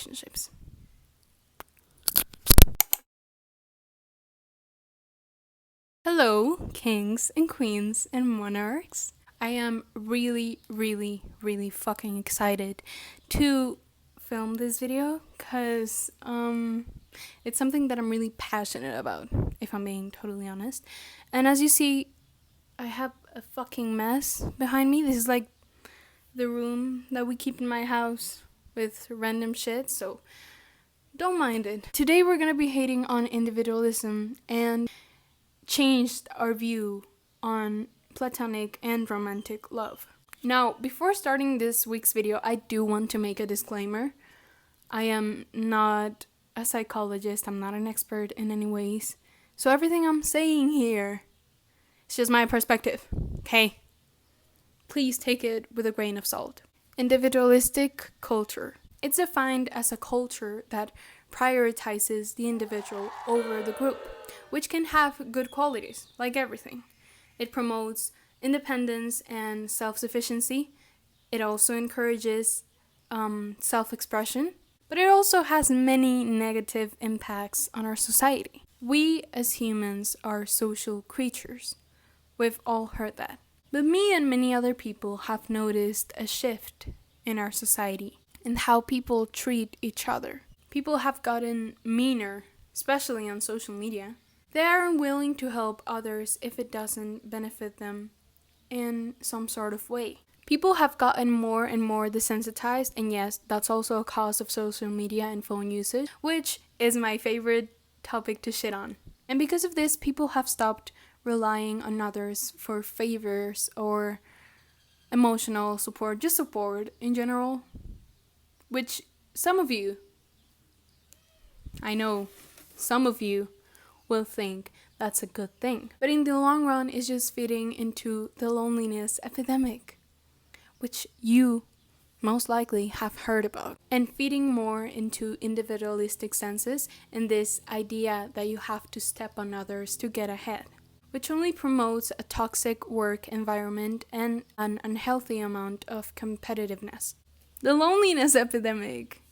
relationships. Hello, kings and queens and monarchs. I am really fucking excited to film this video because it's something that I'm really passionate about, if I'm being totally honest. And as you see, I have a fucking mess behind me. This is like the room that we keep in my house with random shit, so don't mind it. Today we're gonna be hating on individualism and changed our view on platonic and romantic love. Now, before starting this week's video, I do want to make a disclaimer. I am not a psychologist, I'm not an expert in any ways. So everything I'm saying here is just my perspective, okay? Please take it with a grain of salt. Individualistic culture. It's defined as a culture that prioritizes the individual over the group, which can have good qualities, like everything. It promotes independence and self-sufficiency. It also encourages self-expression, but it also has many negative impacts on our society. We as humans are social creatures. We've all heard that. But me and many other people have noticed a shift in our society and how people treat each other. People have gotten meaner, especially on social media. They are unwilling to help others if it doesn't benefit them in some sort of way. People have gotten more and more desensitized, and yes, that's also a cause of social media and phone usage, which is my favorite topic to shit on. And because of this, people have stopped relying on others for favors or emotional support, just support in general, which I know some of you will think that's a good thing, but in the long run it's just feeding into the loneliness epidemic, which you most likely have heard about, and feeding more into individualistic senses and this idea that you have to step on others to get ahead, which only promotes a toxic work environment and an unhealthy amount of competitiveness. The loneliness epidemic.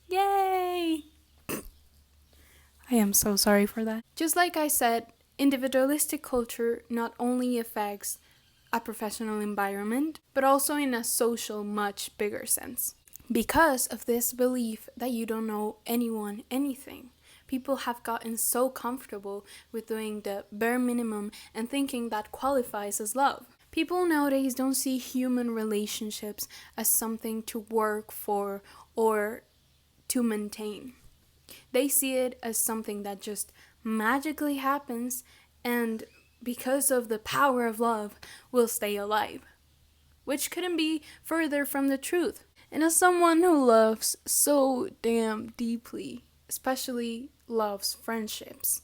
Yay! I am so sorry for that. Just like I said, individualistic culture not only affects a professional environment, but also in a social, much bigger sense. Because of this belief that you don't know anyone anything, people have gotten so comfortable with doing the bare minimum and thinking that qualifies as love. People nowadays don't see human relationships as something to work for or to maintain. They see it as something that just magically happens and because of the power of love will stay alive, which couldn't be further from the truth. And as someone who loves so damn deeply, especially loves friendships,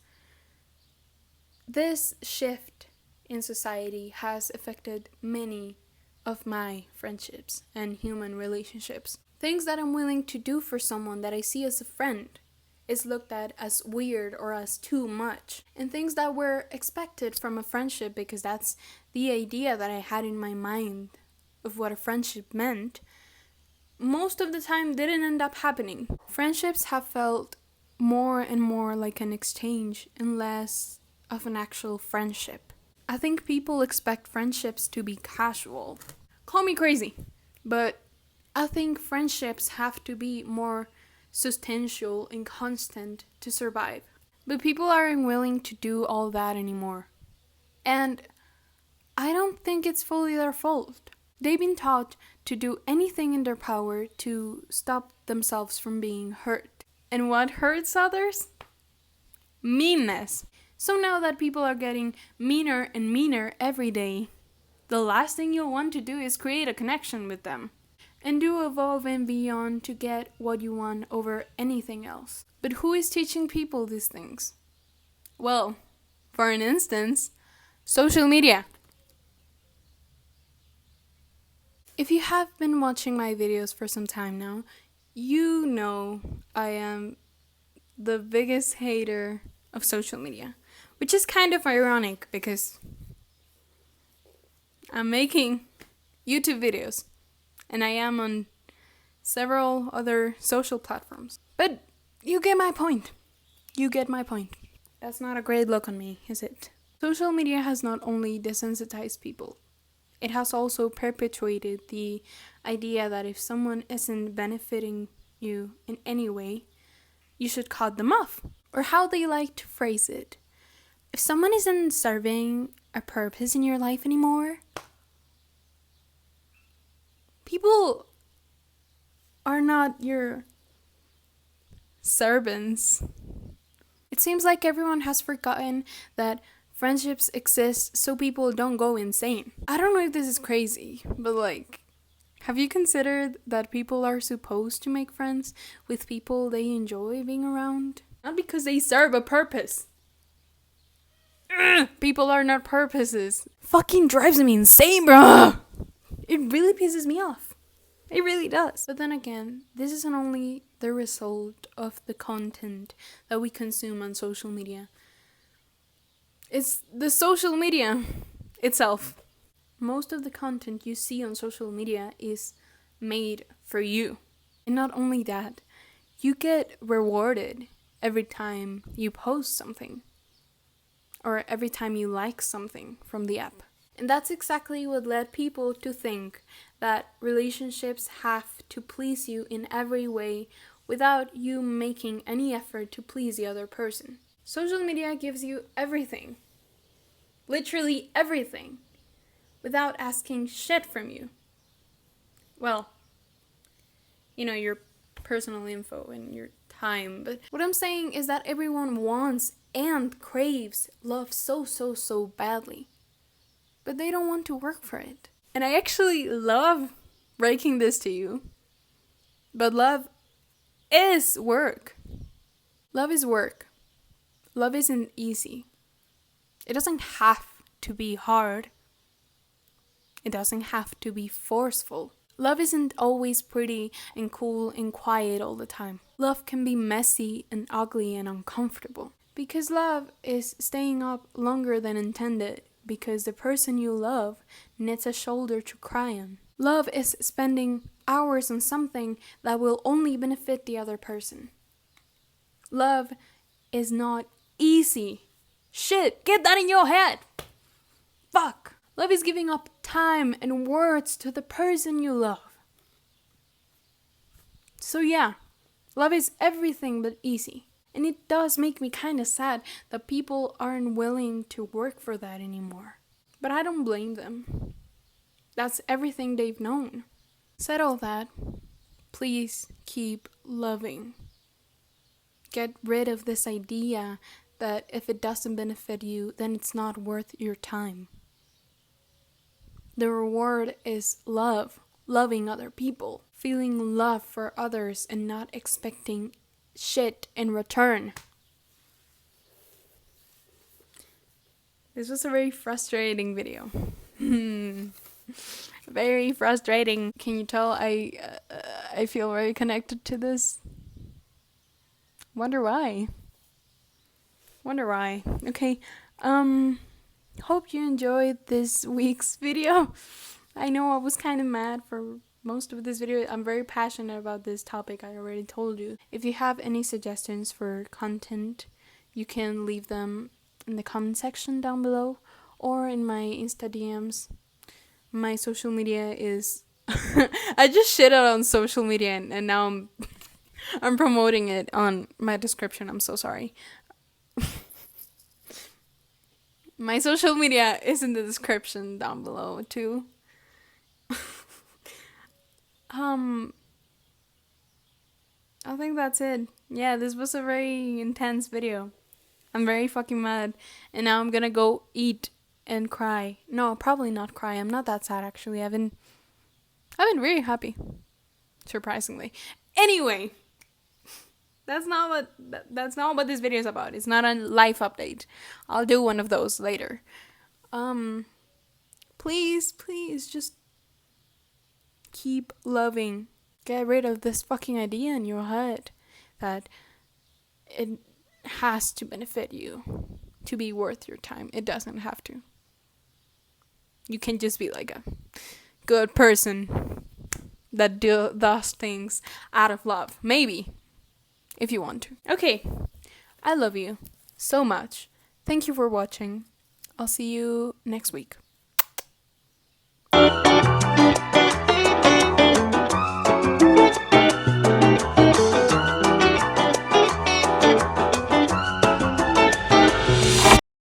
this shift in society has affected many of my friendships and human relationships. Things that I'm willing to do for someone that I see as a friend is looked at as weird or as too much. And things that were expected from a friendship because that's the idea that I had in my mind of what a friendship meant, most of the time didn't end up happening. Friendships have felt more and more like an exchange and less of an actual friendship. I think people expect friendships to be casual. Call me crazy, but I think friendships have to be more substantial and constant to survive. But people aren't willing to do all that anymore. And I don't think it's fully their fault. They've been taught to do anything in their power to stop themselves from being hurt. And what hurts others? Meanness. So now that people are getting meaner and meaner every day, the last thing you'll want to do is create a connection with them and do evolve and beyond to get what you want over anything else. But who is teaching people these things? Well, for an instance, social media. If you have been watching my videos for some time now, you know I am the biggest hater of social media, which is kind of ironic because I'm making YouTube videos and I am on several other social platforms. But you get my point. You get my point. That's not a great look on me, is it? Social media has not only desensitized people, it has also perpetuated the idea that if someone isn't benefiting you in any way, you should cut them off. Or how they like to phrase it. If someone isn't serving a purpose in your life anymore, people are not your servants. It seems like everyone has forgotten that friendships exist so people don't go insane. I don't know if this is crazy, but like, have you considered that people are supposed to make friends with people they enjoy being around? Not because they serve a purpose. People are not purposes. Fucking drives me insane, bruh! It really pisses me off. It really does. But then again, this isn't only the result of the content that we consume on social media. It's the social media itself. Most of the content you see on social media is made for you. And not only that, you get rewarded every time you post something. Or every time you like something from the app. And that's exactly what led people to think that relationships have to please you in every way without you making any effort to please the other person. Social media gives you everything. Literally everything. Without asking shit from you. Well, your personal info and your time. But what I'm saying is that everyone wants and craves love so badly. But they don't want to work for it. And I actually love breaking this to you. But love is work. Love is work. Love isn't easy. It doesn't have to be hard. It doesn't have to be forceful. Love isn't always pretty and cool and quiet all the time. Love can be messy and ugly and uncomfortable. Because love is staying up longer than intended because the person you love needs a shoulder to cry on. Love is spending hours on something that will only benefit the other person. Love is not easy. Shit, get that in your head. Fuck. Love is giving up time and words to the person you love. So yeah, love is everything but easy. And it does make me kind of sad that people aren't willing to work for that anymore. But I don't blame them. That's everything they've known. Said all that, please keep loving. Get rid of this idea that if it doesn't benefit you, then it's not worth your time. The reward is love, loving other people, feeling love for others and not expecting shit in return. This was a very frustrating video. Very frustrating. Can you tell I feel very connected to this? Wonder why. Okay. Hope you enjoyed this week's video. I know I was kind of mad for most of this video. I'm very passionate about this topic, I already told you. If you have any suggestions for content, you can leave them in the comment section down below or in my Insta DMs. My social media is I just shit out on social media and now I'm promoting it on my description. I'm so sorry. My social media is in the description down below too. I think that's it. Yeah, this was a very intense video. I'm very fucking mad. And now I'm gonna go eat and cry. No, probably not cry. I'm not that sad actually. I've been really happy. Surprisingly. Anyway, that's not what this video is about. It's not a life update. I'll do one of those later. Please just keep loving. Get rid of this fucking idea in your head that it has to benefit you to be worth your time. It doesn't have to. You can just be like a good person. that does things out of love. Maybe, if you want to. Okay, I love you so much. Thank you for watching. I'll see you next week.